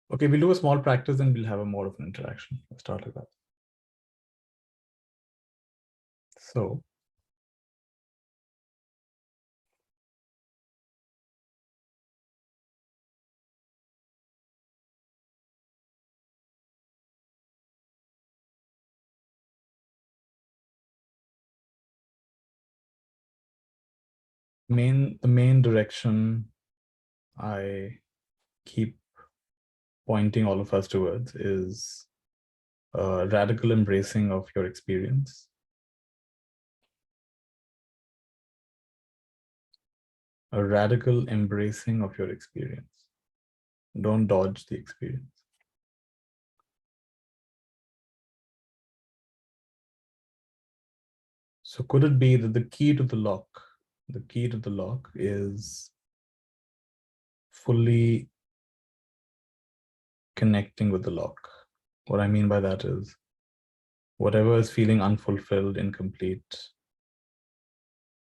Okay, we'll do a small practice and we'll have a more of an interaction. Let's start with that. So the main direction I keep pointing all of us towards is a radical embracing of your experience. A radical embracing of your experience. Don't dodge the experience. So could it be that the key to the lock is fully connecting with the lock? What I mean by that is whatever is feeling unfulfilled, incomplete,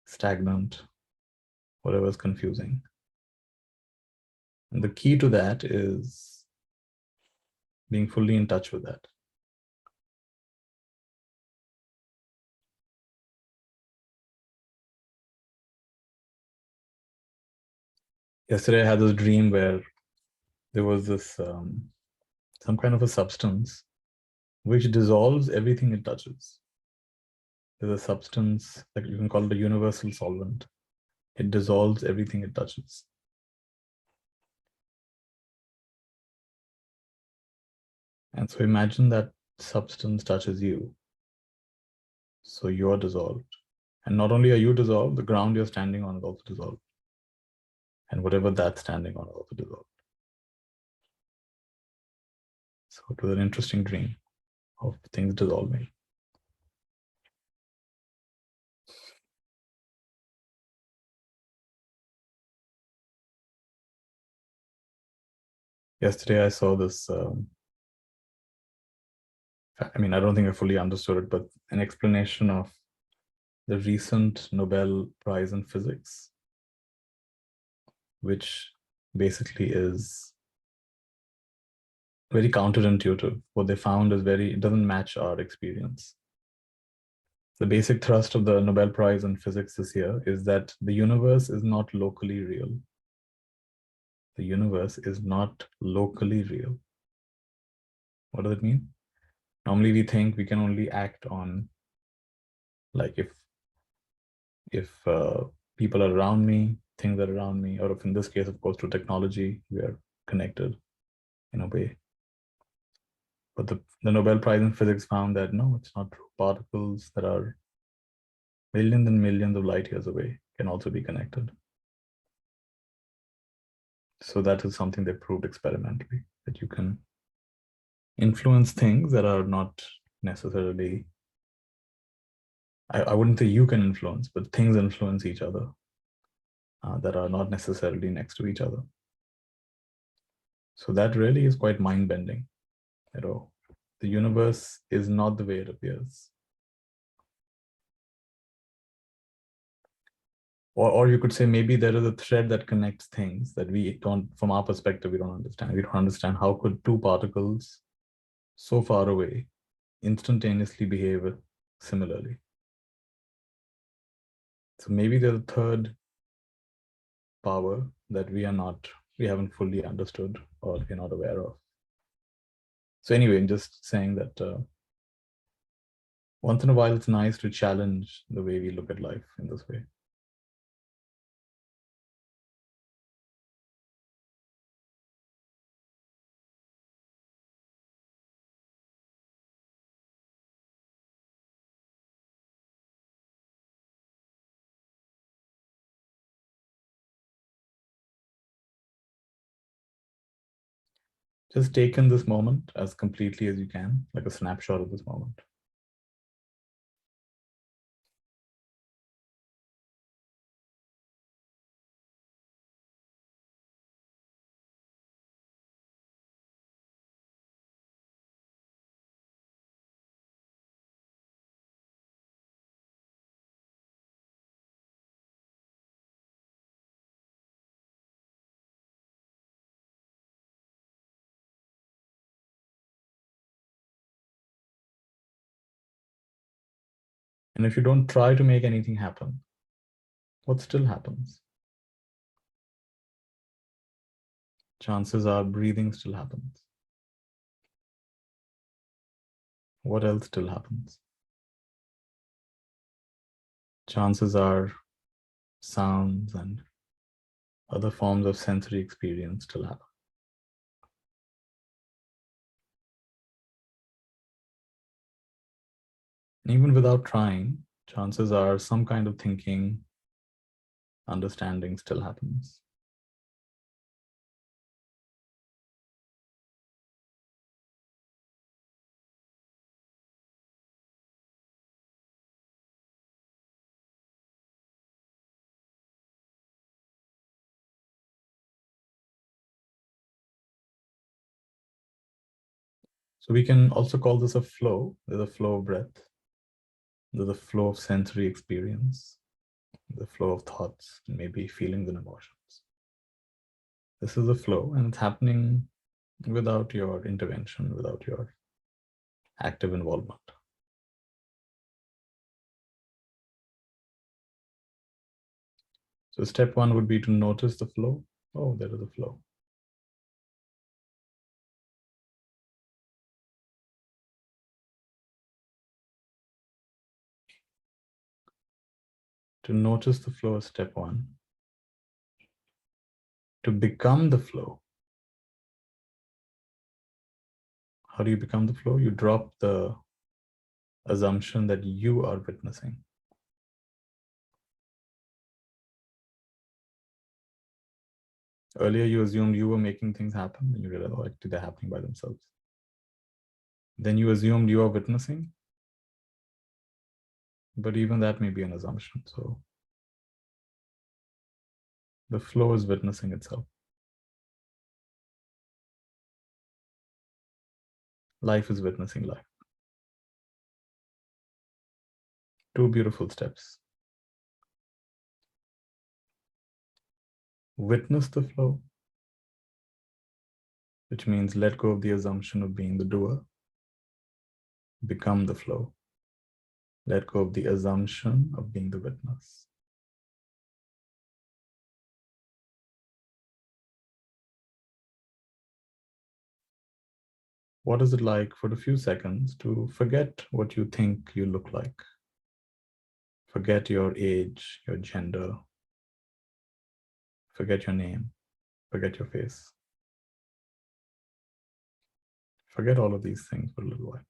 stagnant, whatever is confusing. And the key to that is being fully in touch with that. Yesterday I had this dream where there was this some kind of a substance which dissolves everything it touches. There's a substance, like you can call it a universal solvent. It dissolves everything it touches. And so imagine that substance touches you. So you're dissolved. And not only are you dissolved, the ground you're standing on is also dissolved. And whatever that's standing on is also dissolved. So it was an interesting dream of things dissolving. Yesterday I saw this, I mean, I don't think I fully understood it, but an explanation of the recent Nobel Prize in Physics, which basically is very counterintuitive. What they found is it doesn't match our experience. The basic thrust of the Nobel Prize in Physics this year is that the universe is not locally real. The universe is not locally real. What does it mean? Normally we think we can only act on, like if people are around me, things are around me, or if in this case, of course, through technology, we are connected in a way. But the Nobel Prize in Physics found that no, it's not true. Particles that are millions and millions of light years away can also be connected. So that is something they proved experimentally, that you can influence things that are not necessarily, I wouldn't say you can influence, but things influence each other that are not necessarily next to each other. So that really is quite mind-bending. The universe is not the way it appears. Or you could say maybe there is a thread that connects things that we don't, from our perspective, we don't understand. We don't understand how could two particles so far away instantaneously behave similarly. So maybe there's a third power that we haven't fully understood or we're not aware of. So anyway, just saying that once in a while, it's nice to challenge the way we look at life in this way. Just take in this moment as completely as you can, like a snapshot of this moment. And if you don't try to make anything happen, what still happens? Chances are breathing still happens. What else still happens? Chances are sounds and other forms of sensory experience still happen. And even without trying, chances are some kind of thinking, understanding still happens. So we can also call this a flow. There's a flow of breath. There's a flow of sensory experience, the flow of thoughts, maybe feelings and emotions. This is a flow, and it's happening without your intervention, without your active involvement. So step one would be to notice the flow. Oh, there is a flow. To notice the flow is step one. To become the flow. How do you become the flow? You drop the assumption that you are witnessing. Earlier, you assumed you were making things happen, and you realized, oh, actually, they're happening by themselves. Then you assumed you are witnessing, but even that may be an assumption. So the flow is witnessing itself. Life is witnessing life. Two beautiful steps. Witness the flow, which means let go of the assumption of being the doer. Become the flow. Let go of the assumption of being the witness. What is it like for a few seconds to forget what you think you look like? Forget your age, your gender. Forget your name. Forget your face. Forget all of these things for a little while.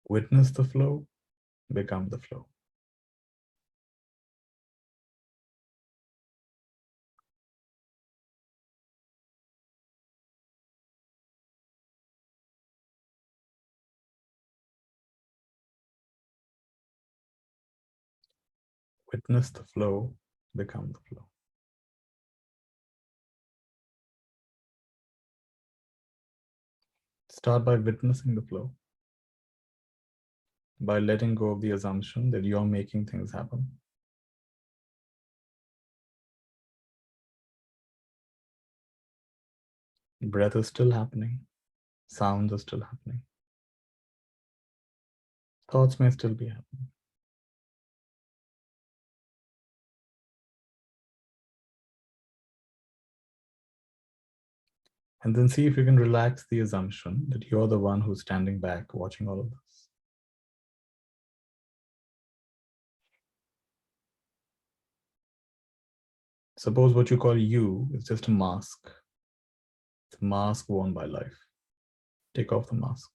Witness the flow, become the flow. Witness the flow, become the flow. Start by witnessing the flow, by letting go of the assumption that you're making things happen. Breath is still happening. Sounds are still happening. Thoughts may still be happening. And then see if you can relax the assumption that you're the one who's standing back watching all of this. Suppose what you call you is just a mask. It's a mask worn by life. Take off the mask.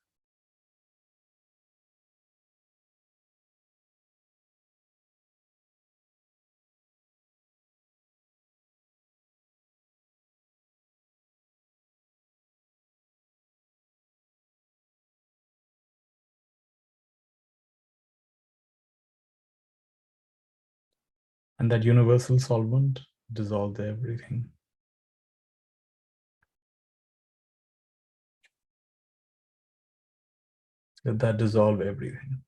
And that universal solvent dissolves everything. Let that dissolve everything.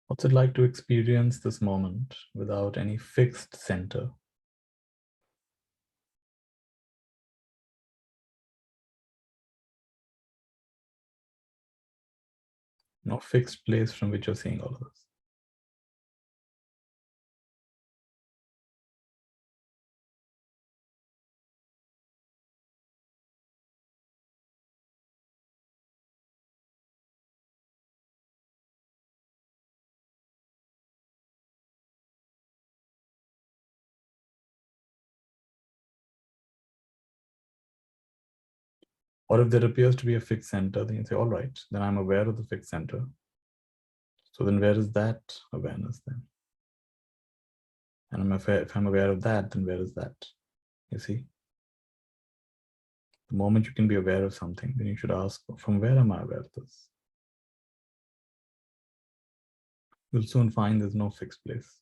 What's it like to experience this moment without any fixed center? No fixed place from which you're seeing all of this. Or if there appears to be a fixed center, then you say, all right, then I'm aware of the fixed center. So then where is that awareness then? And if I'm aware of that, then where is that? You see? The moment you can be aware of something, then you should ask, from where am I aware of this? You'll soon find there's no fixed place.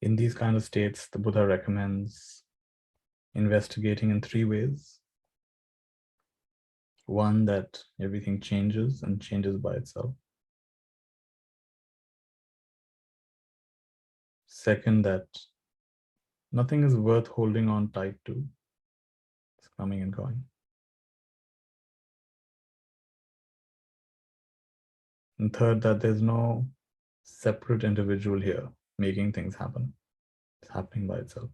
In these kind of states, the Buddha recommends investigating in three ways. One, that everything changes and changes by itself. Second, that nothing is worth holding on tight to. It's coming and going. And third, that there's no separate individual here making things happen. It's happening by itself.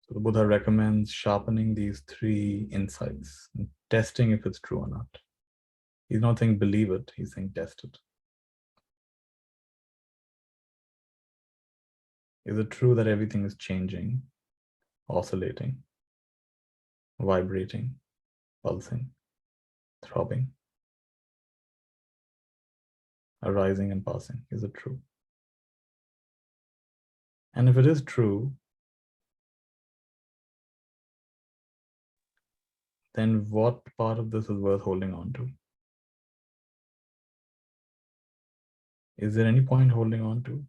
So the Buddha recommends sharpening these three insights and testing if it's true or not. He's not saying believe it, he's saying test it. Is it true that everything is changing, oscillating, vibrating, pulsing, throbbing, arising and passing? Is it true? And if it is true, then what part of this is worth holding on to? Is there any point holding on to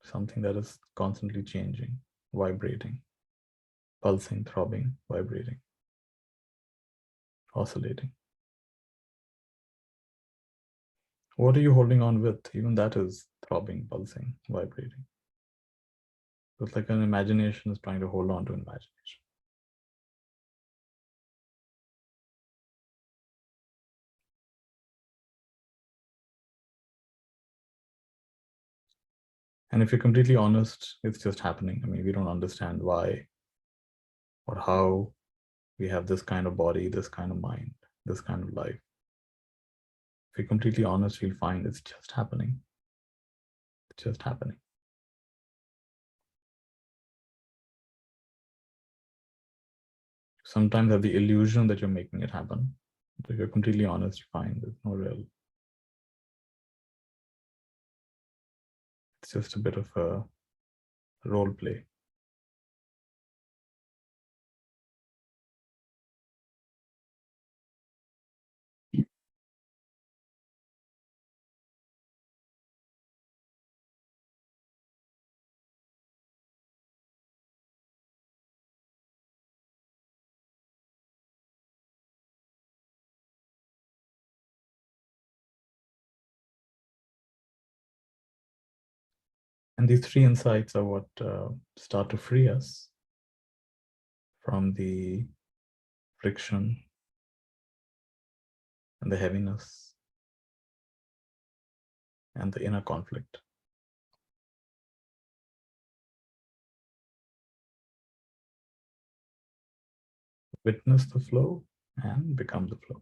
something that is constantly changing, vibrating, pulsing, throbbing, vibrating, oscillating? What are you holding on with? Even that is throbbing, pulsing, vibrating. It's like an imagination is trying to hold on to an imagination. And if you're completely honest, it's just happening. I mean, we don't understand why or how we have this kind of body, this kind of mind, this kind of life. If you're completely honest, you'll find it's just happening. It's just happening. Sometimes have the illusion that you're making it happen. If you're completely honest, you find there's no real. It's just a bit of a role play. And these three insights are what start to free us from the friction and the heaviness and the inner conflict. Witness the flow and become the flow.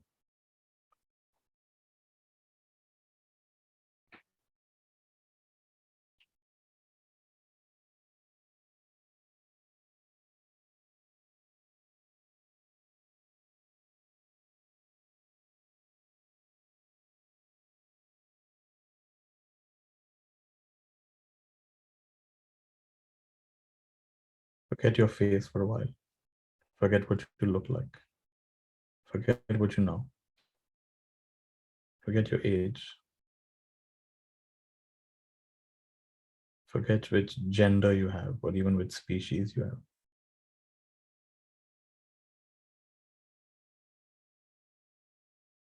Forget your face for a while. Forget what you look like. Forget what you know. Forget your age. Forget which gender you have, or even which species you have.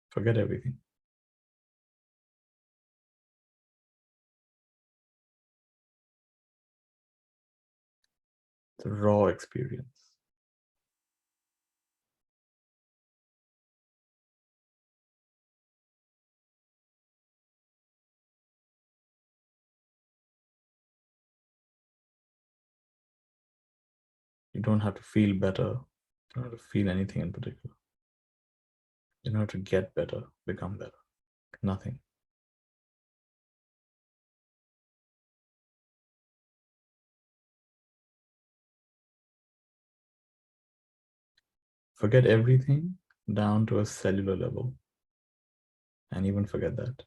Forget everything. It's a raw experience. You don't have to feel better. You don't have to feel anything in particular. You don't have to get better, become better. Nothing. Forget everything down to a cellular level, and even forget that.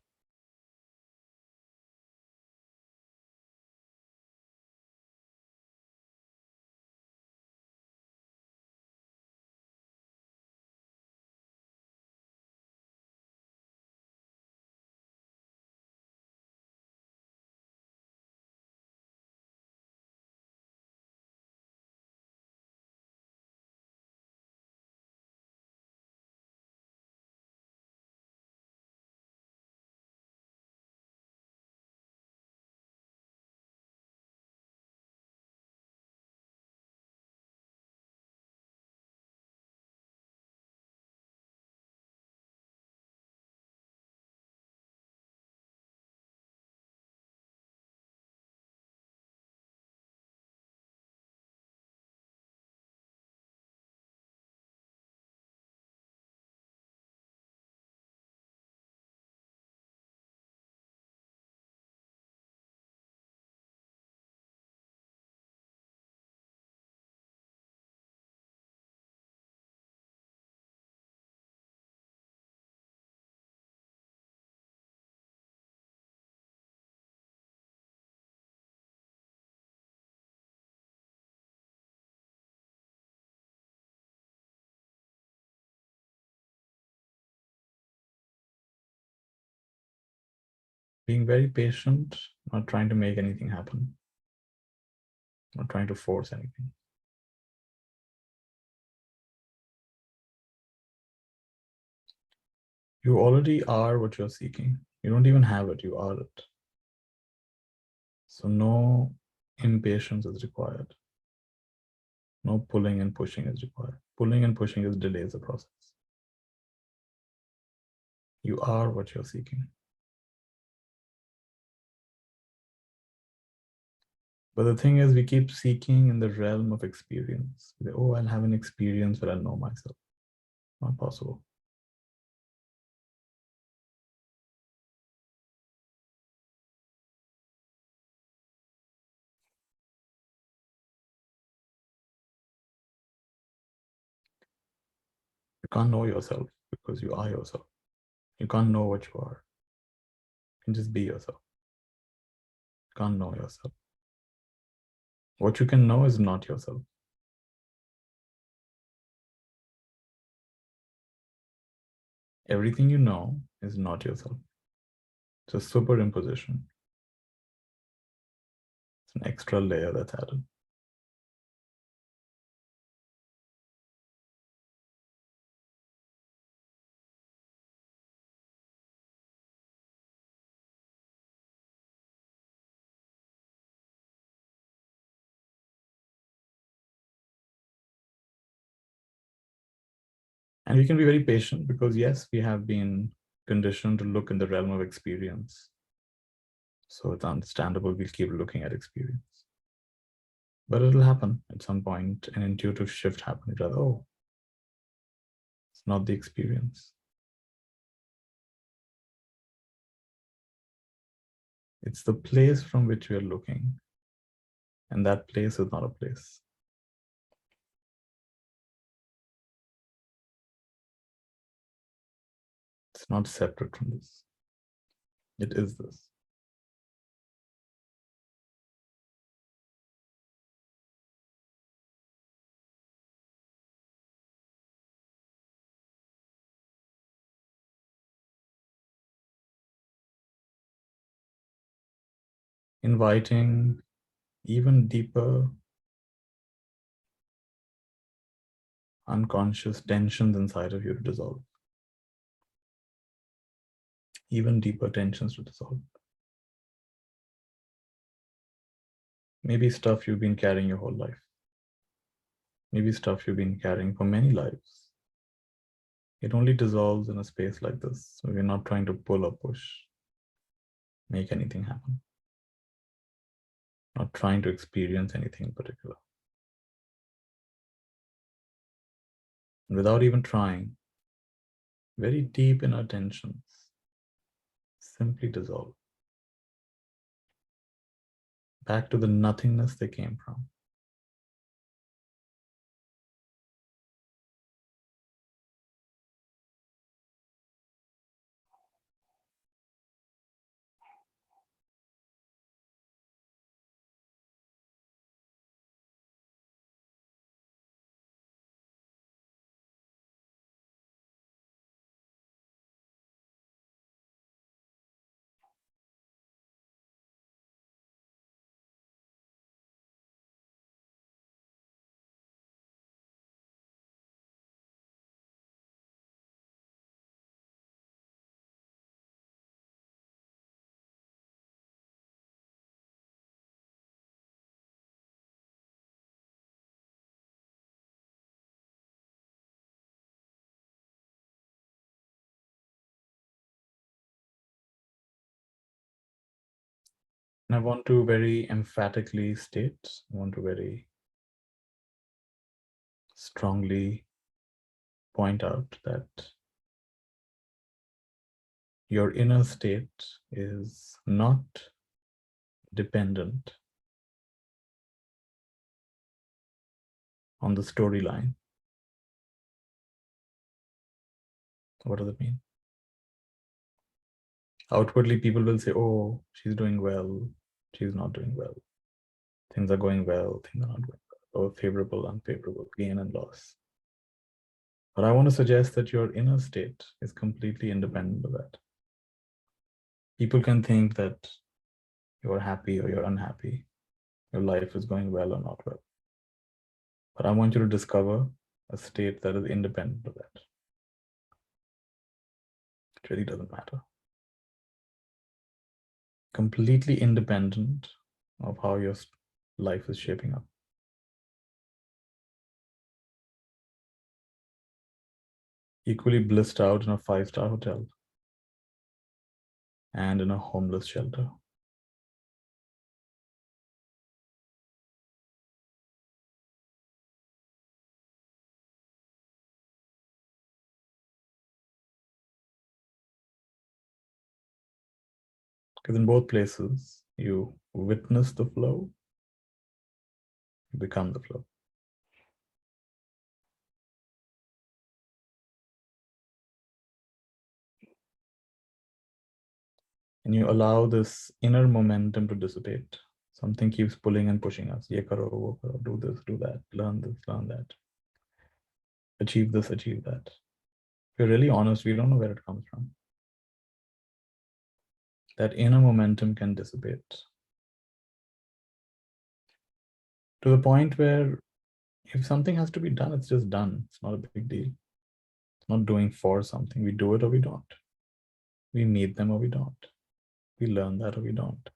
Being very patient, not trying to make anything happen, not trying to force anything. You already are what you're seeking. You don't even have it, you are it. So no impatience is required. No pulling and pushing is required. Pulling and pushing is delays the process. You are what you're seeking. But the thing is, we keep seeking in the realm of experience. Oh, I'll have an experience where I'll know myself. Not possible. You can't know yourself because you are yourself. You can't know what you are. You can just be yourself. You can't know yourself. What you can know is not yourself. Everything you know is not yourself. It's a superimposition. It's an extra layer that's added. And we can be very patient because, yes, we have been conditioned to look in the realm of experience. So it's understandable we'll keep looking at experience. But it'll happen at some point, an intuitive shift happens. Oh, it's not the experience. It's the place from which we are looking. And that place is not a place. It's not separate from this. It is this. Inviting even deeper unconscious tensions inside of you to dissolve. Even deeper tensions to dissolve. Maybe stuff you've been carrying your whole life. Maybe stuff you've been carrying for many lives. It only dissolves in a space like this. So we're not trying to pull or push, make anything happen. Not trying to experience anything in particular. Without even trying, very deep in our tensions, simply dissolve. Back to the nothingness they came from. And I want to very emphatically state, I want to very strongly point out that your inner state is not dependent on the storyline. What does it mean? Outwardly, people will say, oh, she's doing well, she's not doing well. Things are going well, things are not going well. Or favorable, unfavorable, gain and loss. But I want to suggest that your inner state is completely independent of that. People can think that you're happy or you're unhappy. Your life is going well or not well. But I want you to discover a state that is independent of that. It really doesn't matter. Completely independent of how your life is shaping up. Equally blissed out in a 5-star hotel and in a homeless shelter. Because in both places, you witness the flow, you become the flow. and you allow this inner momentum to dissipate. Something keeps pulling and pushing us. Ye karo, wo karo, do this, do that, learn this, learn that, achieve this, achieve that. If we're really honest, we don't know where it comes from. That inner momentum can dissipate to the point where if something has to be done, it's just done. It's not a big deal. It's not doing for something. We do it or we don't. We meet them or we don't. We learn that or we don't.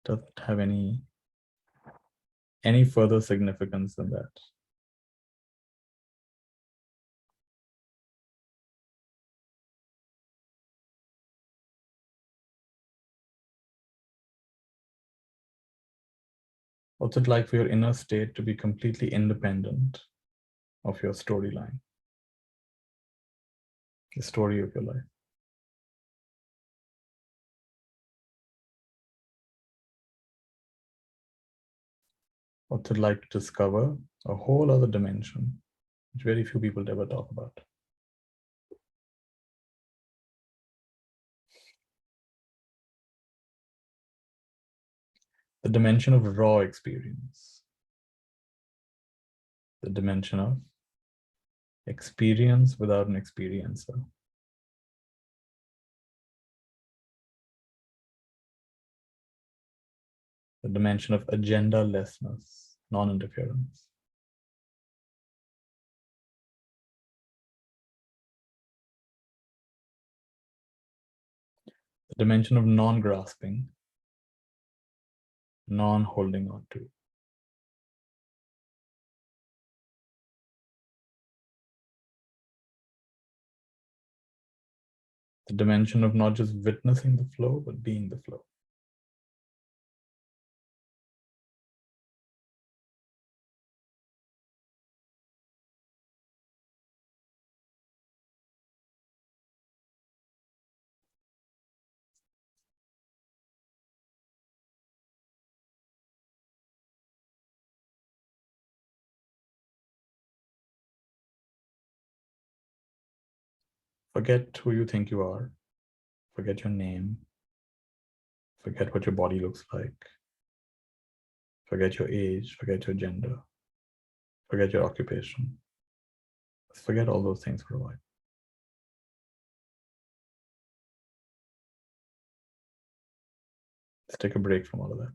Doesn't have any further significance than that. What's it like for your inner state to be completely independent of your storyline, the story of your life? What's it like to discover a whole other dimension, which very few people ever talk about? The dimension of raw experience, the dimension of experience without an experiencer. The dimension of agenda-lessness, non-interference. The dimension of non-grasping, non-holding on to. The dimension of not just witnessing the flow, but being the flow. Forget who you think you are. Forget your name. Forget what your body looks like. Forget your age. Forget your gender. Forget your occupation. Let's forget all those things for a while. Let's take a break from all of that.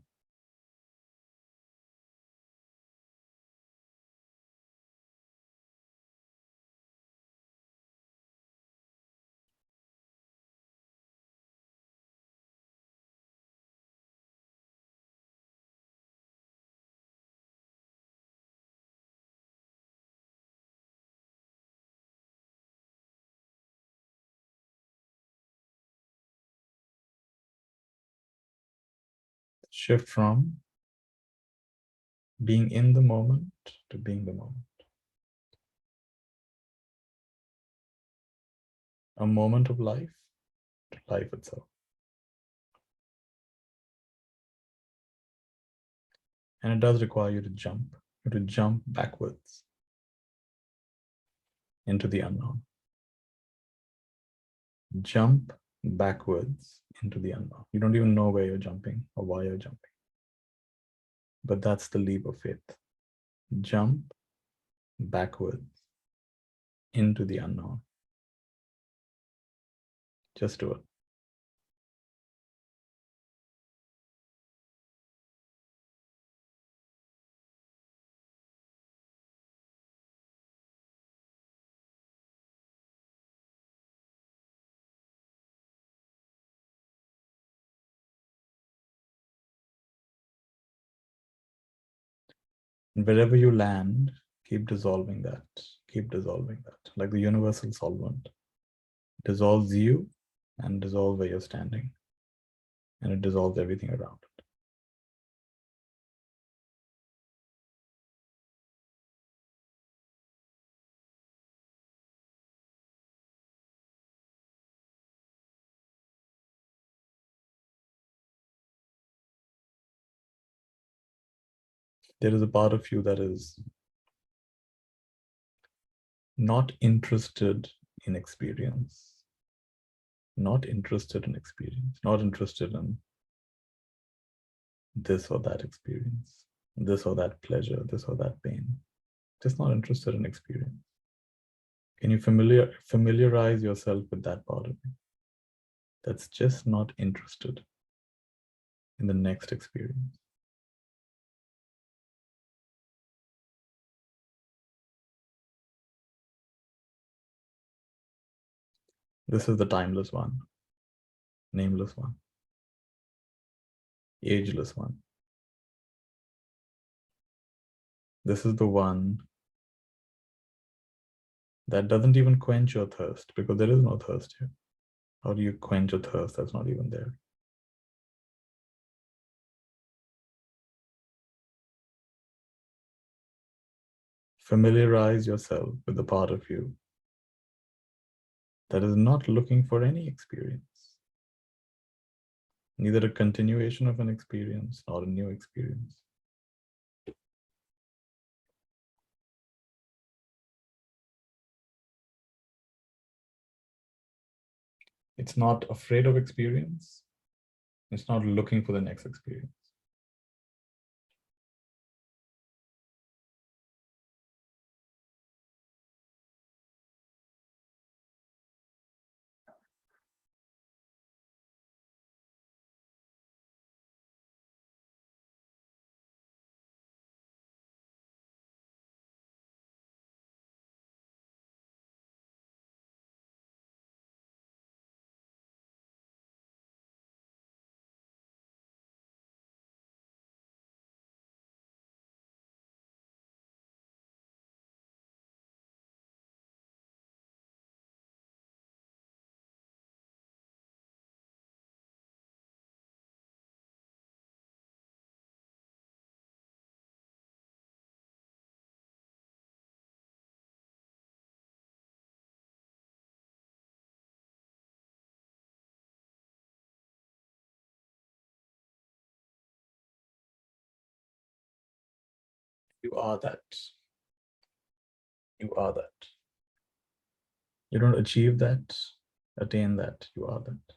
Shift from being in the moment to being the moment. A moment of life to life itself. And it does require you to jump. You have to jump backwards into the unknown. Jump backwards into the unknown. You don't even know where you're jumping or why you're jumping. But that's the leap of faith. Jump backwards into the unknown. Just do it. And wherever you land, keep dissolving that. Keep dissolving that. Like the universal solvent. It dissolves you and dissolves where you're standing. And it dissolves everything around it. There is a part of you that is not interested in experience. Not interested in experience, not interested in this or that experience, this or that pleasure, this or that pain. Just not interested in experience. Can you familiarize yourself with that part of you that's just not interested in the next experience? This is the timeless one, nameless one, ageless one. This is the one that doesn't even quench your thirst, because there is no thirst here. How do you quench a thirst that's not even there? Familiarize yourself with the part of you that is not looking for any experience, neither a continuation of an experience nor a new experience. It's not afraid of experience. It's not looking for the next experience. You are that. You are that. You don't achieve that, attain that. You are that.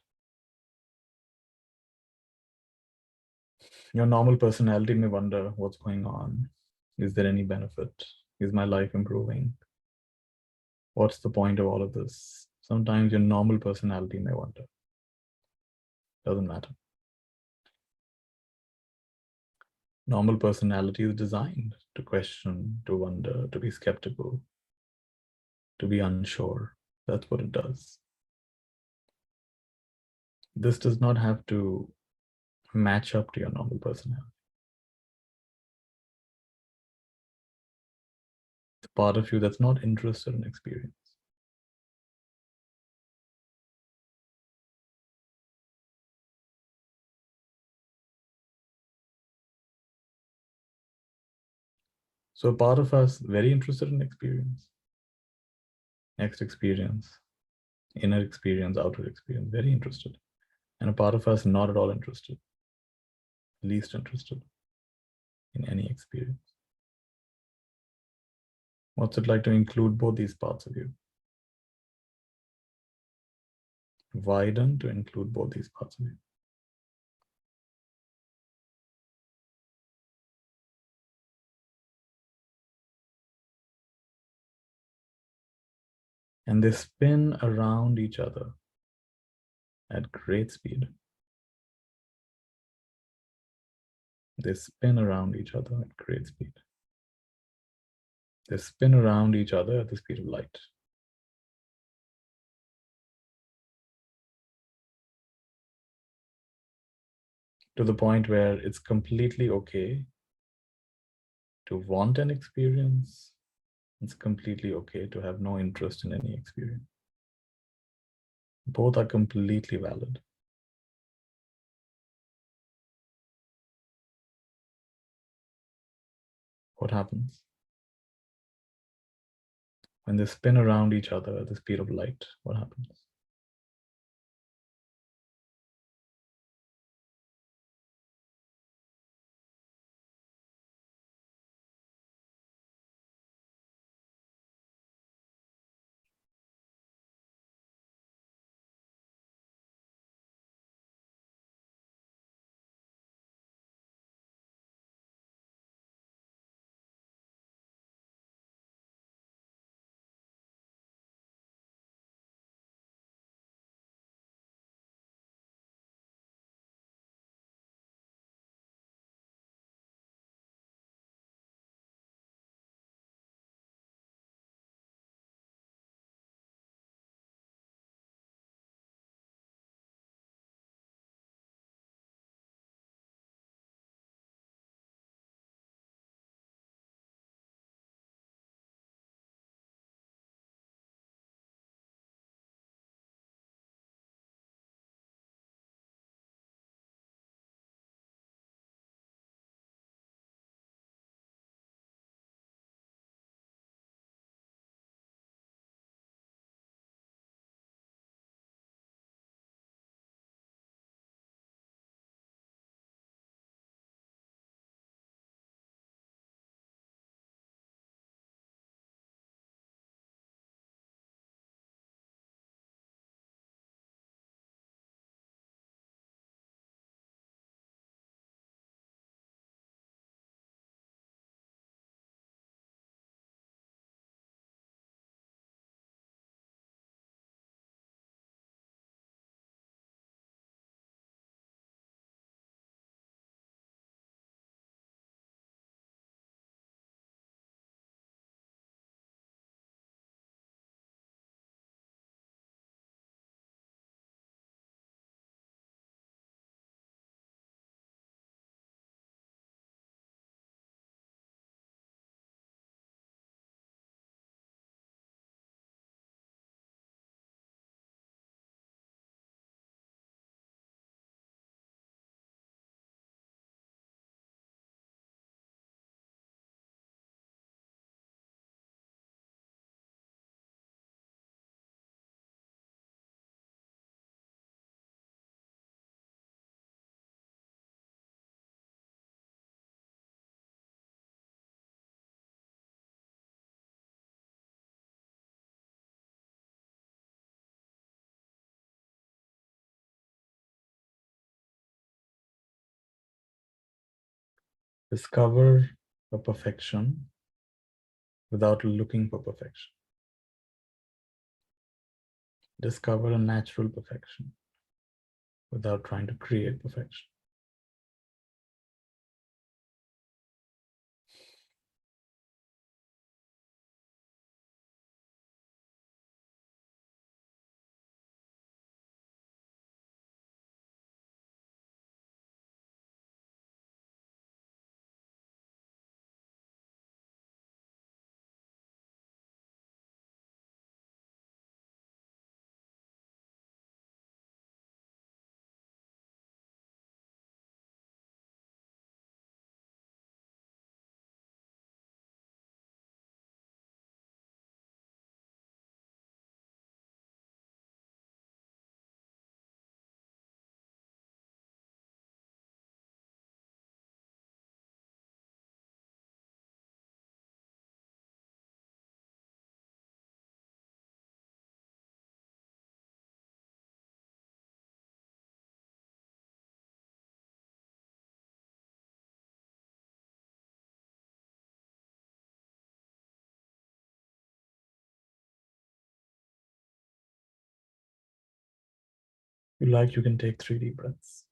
Your normal personality may wonder what's going on. Is there any benefit? Is my life improving? What's the point of all of this? Sometimes your normal personality may wonder. Doesn't matter. Normal personality is designed to question, to wonder, to be skeptical, to be unsure. That's what it does. This does not have to match up to your normal personality. It's part of you that's not interested in experience. So a part of us very interested in experience, next experience, inner experience, outer experience, very interested. And a part of us not at all interested, least interested in any experience. What's it like to include both these parts of you? Widen to include both these parts of you. And they spin around each other at great speed. They spin around each other at great speed. They spin around each other at the speed of light. To the point where it's completely okay to want an experience. It's completely okay to have no interest in any experience. Both are completely valid. What happens? When they spin around each other at the speed of light, what happens? Discover a perfection without looking for perfection. Discover a natural perfection without trying to create perfection. If you like, you can take 3 deep breaths.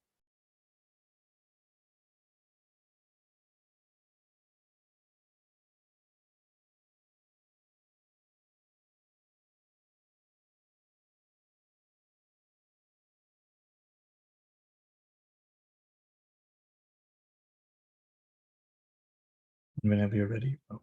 Whenever you're ready, go.